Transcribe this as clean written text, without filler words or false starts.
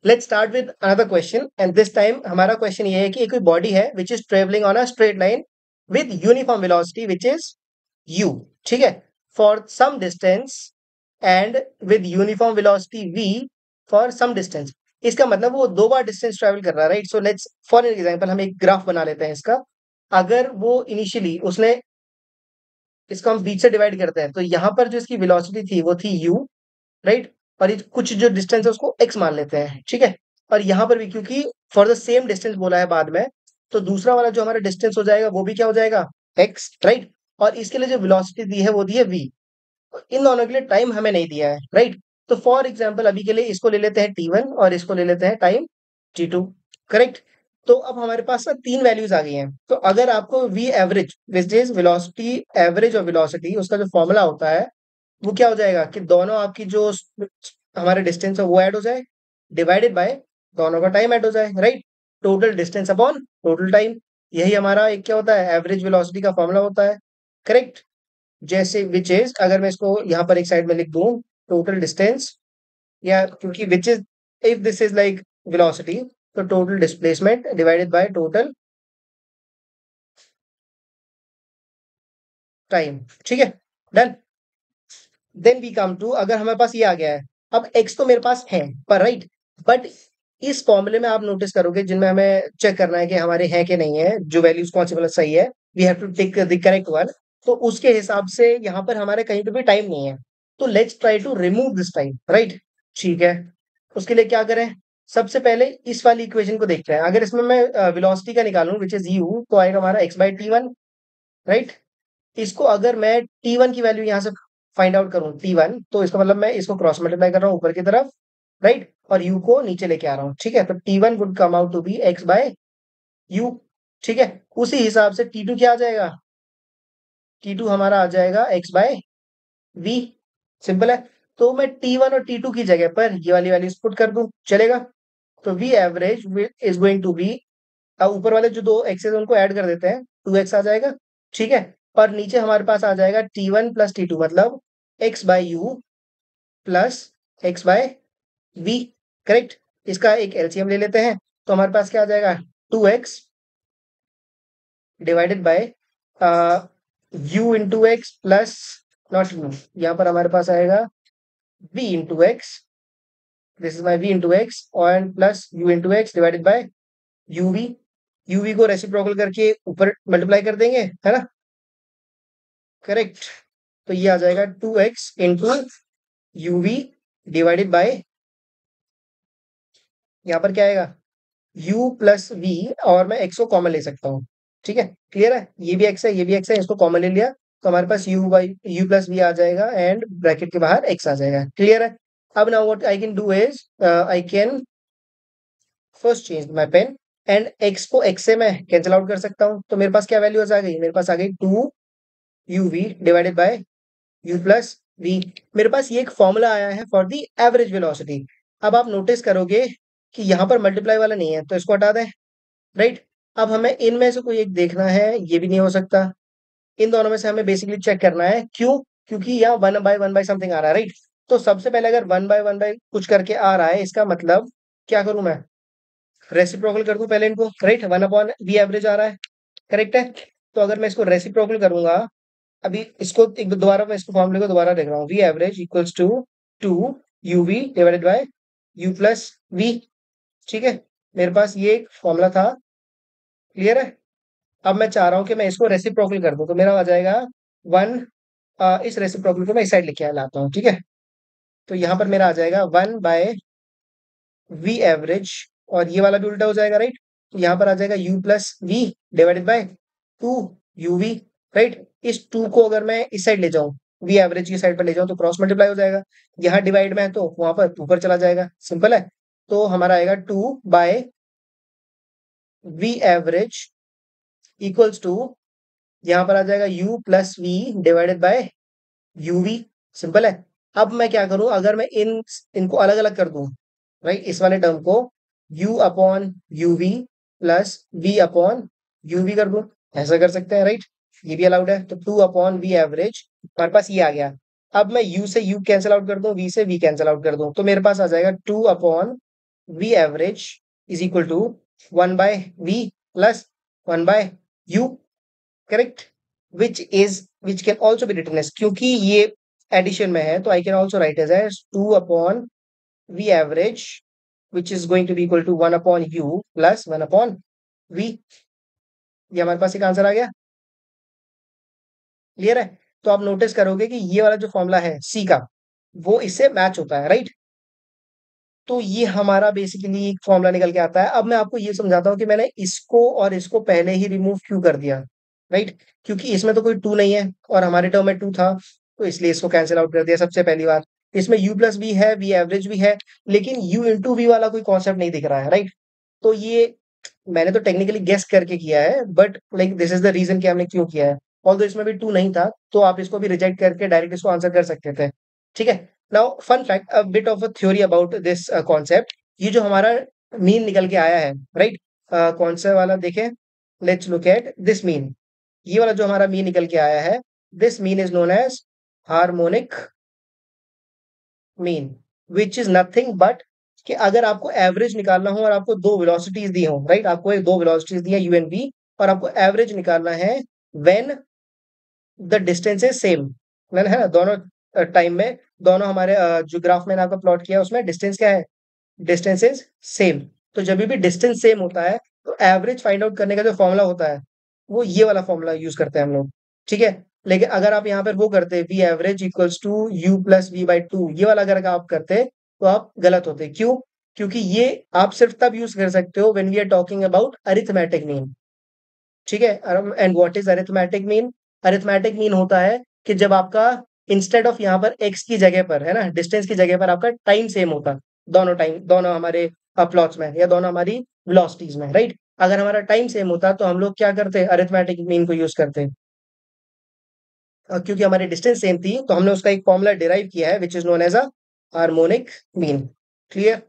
Let's start with another question and this time हमारा question ये है कि एक कोई बॉडी है which is travelling on a straight line with uniform velocity which is u, ठीक है, for some distance and with uniform velocity v for some distance. इसका मतलब वो दो बार डिस्टेंस ट्रेवल कर रहा है, right. So let's for example हम एक ग्राफ बना लेते हैं इसका। अगर वो इनिशियली उसने इसको हम बीच से डिवाइड करते हैं तो यहाँ पर जो इसकी वेलोसिटी थी वो थी u, राइट। और ये कुछ जो डिस्टेंस है उसको x मान लेते हैं, ठीक है। और यहाँ पर भी क्योंकि फॉर द सेम डिस्टेंस बोला है बाद में, तो दूसरा वाला जो हमारा डिस्टेंस हो जाएगा वो भी क्या हो जाएगा, x, राइट। और इसके लिए जो वेलोसिटी दी है वो दी है v। इन दोनों के लिए टाइम हमें नहीं दिया है, राइट। तो फॉर एग्जाम्पल अभी के लिए इसको ले लेते हैं t1 और इसको ले लेते हैं टाइम t2, करेक्ट। तो अब हमारे पास ना तीन वैल्यूज आ गई हैं। तो अगर आपको v average which is velocity average और वेलोसिटी, उसका जो फॉर्मूला होता है वो क्या हो जाएगा कि दोनों आपकी जो हमारे डिस्टेंस है वो ऐड हो जाए, डिवाइडेड बाय दोनों का टाइम ऐड हो जाए, right. Total distance upon total time, यही हमारा एक क्या होता है, एवरेज वेलोसिटी का फॉर्मूला होता है, करेक्ट। जैसे विच इज, अगर मैं इसको यहाँ पर एक साइड में लिख दूं, टोटल डिस्टेंस, या क्योंकि which is, if this is like velocity, तो total displacement divided by total time, ठीक है, done. Then we come to, अगर हमारे पास ये आ गया है, अब x तो मेरे पास है पर, राइट। बट इस फॉर्मूले में आप नोटिस करोगे जिनमें हमें चेक करना है कि हमारे हैं कि नहीं है, जो वैल्यूज कौन सी मतलब सही है, we have to take the correct one. तो उसके हिसाब से यहाँ पर हमारे कहीं पे भी टाइम नहीं है। तो let's try to remove this time, right. ठीक है, उसके लिए क्या करें, सबसे पहले इस वाली इक्वेशन को देखते हैं। अगर इसमें मैं वेलोसिटी का निकालूं विच इज u, तो आएगा हमारा x/t1, राइट। इसको अगर मैं t1 की वैल्यू यहाँ से फाइंड आउट करूं t1, तो इसका मतलब मैं इसको क्रॉस मल्टीप्लाई कर रहा हूँ ऊपर की तरफ, राइट, और u को नीचे लेके आ रहा हूँ, ठीक है। तो t1 would come out to be x/u, ठीक है। उसी हिसाब से t2 क्या आ जाएगा, t2 हमारा आ जाएगा x/v, सिंपल है। तो मैं t1 और t2 की जगह पर ये वाली वैल्यूज पुट कर दूं, चलेगा। तो v average is going to be, ऊपर वाले जो दो एक्सेस उनको ऐड कर देते हैं, 2x आ जाएगा, ठीक है। और नीचे हमारे पास आ जाएगा t1 प्लस t2, मतलब x/u प्लस x/v, करेक्ट। इसका एक एलसीएम ले लेते हैं, तो हमारे पास क्या आ जाएगा, 2x divided by u into x plus, not u, यहाँ पर हमारे पास आएगा v into x, this is my v into x, और plus u into x divided by uv। uv को रेसिप्रोकल करके ऊपर मल्टीप्लाई कर देंगे, है ना, करेक्ट। तो ये आ जाएगा 2x into uv divided by, यहाँ पर क्या आएगा, u प्लस v, और मैं x को कॉमन ले सकता हूँ, ठीक है, क्लियर है। ये भी x है, ये भी x है, इसको कॉमन ले लिया, तो हमारे पास u प्लस v आ जाएगा एंड ब्रैकेट के बाहर x आ जाएगा, क्लियर है। अब now what I can do is, I can first change my pen, and x को x से मैं कैंसिल आउट कर सकता हूँ। तो मेरे पास क्या वैल्यूज आ गई, मेरे पास आ गई 2uv divided by u plus v। मेरे पास ये एक फॉर्मूला आया है फॉर दी एवरेज वेलोसिटी। अब आप नोटिस करोगे कि यहाँ पर मल्टीप्लाई वाला नहीं है, तो इसको हटा दें, राइट। अब हमें इनमें से कोई एक देखना है, ये भी नहीं हो सकता। इन दोनों में से हमें बेसिकली चेक करना है, क्यों, क्योंकि यहाँ 1/1 समथिंग आ रहा है, राइट। तो सबसे पहले अगर 1/1 कुछ करके आ रहा है, इसका मतलब क्या करूं मैं, रेसिप्रोकल कर दूं पहले इनको, राइट। 1/v एवरेज आ रहा है, करेक्ट है। तो अगर मैं इसको रेसिप्रोकल करूंगा, अभी इसको एक दोबारा मैं इसको फॉर्मूले को दोबारा देख रहा हूँ, v average equals to 2uv divided by u plus v, ठीक है। मेरे पास ये एक फॉर्मूला था, क्लियर है। अब मैं चाह रहा हूँ कि मैं इसको रेसिप्रोकल कर दूं, तो मेरा आ जाएगा 1, इस रेसिप्रोकल को मैं इस साइड लिखे लाता हूँ, ठीक है। तो यहाँ पर मेरा आ जाएगा 1/v एवरेज, और ये वाला भी उल्टा हो जाएगा, राइट। तो यहाँ पर आ जाएगा u plus v divided by 2uv, right. इस 2 को अगर मैं इस साइड ले जाऊं, v एवरेज की साइड पर ले जाऊं, तो क्रॉस मल्टीप्लाई हो जाएगा। यहाँ डिवाइड में है तो वहां पर ऊपर चला जाएगा, सिंपल है। तो हमारा आएगा 2/v एवरेज इक्वल्स टू, यहाँ पर आ जाएगा u plus v divided by uv, simple है। अब मैं क्या करूं, अगर मैं इनको अलग अलग कर दूं, राइट, इस वाले टर्म को u upon uv plus v upon uv कर दूं, ऐसा कर सकते हैं, राइट। ये भी अलाउड है। तो 2/v एवरेज हमारे पास ये आ गया। अब मैं u से u कैंसिल आउट कर दूं, v से v कैंसिल आउट कर दूं, तो मेरे पास आ जाएगा 2/v v average is equal to 1 by v plus 1 by u, correct, which can also be written as, क्योंकि ये एडिशन में है तो I can also write as 2 upon v average which is going to be equal to 1 upon u plus 1 upon v. ये हमारे पास एक answer आ गया, clear है। तो आप नोटिस करोगे कि ये वाला जो फॉर्मूला है सी का वो इससे मैच होता है, राइट। तो ये हमारा बेसिकली एक फॉर्मूला निकल के आता है। अब मैं आपको ये समझाता हूँ कि मैंने इसको और इसको पहले ही रिमूव क्यों कर दिया, राइट। क्योंकि इसमें तो कोई टू नहीं है और हमारे टर्म में टू था, तो इसलिए इसको कैंसिल आउट कर दिया सबसे पहली बार। इसमें यू प्लस वी है, वी एवरेज भी है, लेकिन यू इंटू वी वाला कोई कॉन्सेप्ट नहीं दिख रहा है, राइट। तो ये मैंने तो टेक्निकली गेस करके किया है, but like this is the reason कि हमने क्यों किया है। ऑल्दो इसमें भी टू नहीं था, तो आप इसको भी रिजेक्ट करके डायरेक्ट इसको आंसर कर सकते थे, ठीक है। Now fun fact, a bit of a theory about this concept. ये जो हमारा मीन निकल के आया है, राइट, कौन सा वाला देखें, let's look at this mean. ये वाला जो हमारा मीन निकल के आया है, this mean is known as harmonic mean, which is nothing but कि अगर आपको एवरेज निकालना हो और आपको दो वेलोसिटीज दी हो, राइट, आपको एक दो वेलोसिटीज दी है यू एंड वी, और आपको एवरेज निकालना है when the distance is same, मैंने है ना दोनों टाइम में, दोनों हमारे जो ग्राफ मैंने आपका प्लॉट किया उसमें डिस्टेंस क्या है, डिस्टेंस इज सेम। तो जब भी डिस्टेंस सेम होता है तो एवरेज फाइंड आउट करने का जो फॉर्मूला होता है वो ये वाला फॉर्मूला यूज करते हैं हम लोग, ठीक है। लेकिन अगर आप यहाँ पर वो करते v average equals to u plus v by two, ये वाला अगर आप करते तो आप गलत होते। क्यों? क्योंकि ये आप सिर्फ तब यूज कर सकते हो when we are talking about arithmetic mean, ठीक है। And what is arithmetic mean? Arithmetic mean होता है कि जब आपका इंस्टेड ऑफ यहाँ पर एक्स की जगह पर है ना, डिस्टेंस की जगह पर आपका टाइम सेम होता, दोनों टाइम, दोनों हमारे प्लॉट्स में या दोनों हमारी वेलोसिटीज में, राइट। अगर हमारा टाइम सेम होता तो हम लोग क्या करते, अरिथमेटिक मीन को यूज करते। क्योंकि हमारी डिस्टेंस सेम थी तो हमने उसका एक फॉर्मूला डिराइव किया है which is known as a harmonic mean, clear.